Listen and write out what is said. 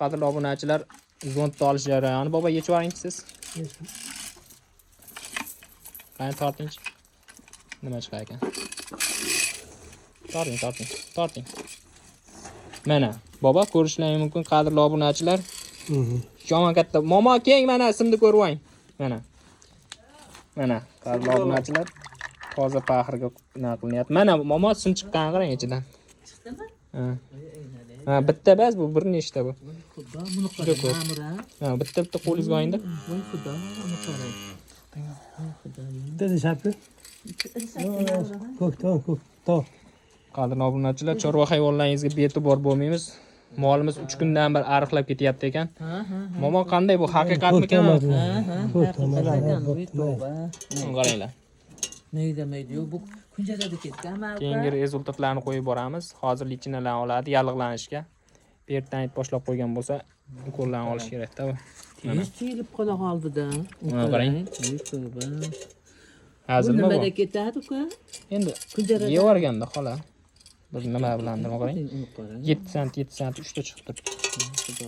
qadrli obunachilar, zontni olish jarayoni. Baba yechib oling siz. Qani torting. Nima chiqar ekan? Torting. Mana, baba ko'rishlaring mumkin qadrli obunachilar. Yomon katta. Momo keng mana simni ko'rib oling. Mana, qadrli obunachilar. Toza paxirga qilyapti. Mana momo sim chiqqan qarang ichidan. Chiqdimi? Ha, bitta bas bu bir nechta bu. Xudo buni qara, ma'mura. Ha, bitta qo'lingizga olingda. Voy xudo, buni qara. Dedi shapi. Ko'kto. Qadrli obunachilar, chorva hayvonlaringizga bee'tibor bo'lmaymiz. Molimiz 3 kundan bir ariqlab ketyapti ekan. Momo qanday bu haqiqatmikan? Qaranglar. Mayda-mayda bu kunjarada ketgan ma'lum. Keyingi rezultatlarni qo'yib boramiz. Hozir lichinalarni oladi yallig'lanishga. Ertadan boshlab qo'ygan bo'lsa, ukollarni olish kerak-da bu. Tez chiyilib qola qoldi-da. qarang. Hazilmi bu? Nimada ketadi uka? Endi Kunjarada yevorganda xola. Bir nima bilan qarang. 7 sent 3 ta chiqib turibdi. Xudo.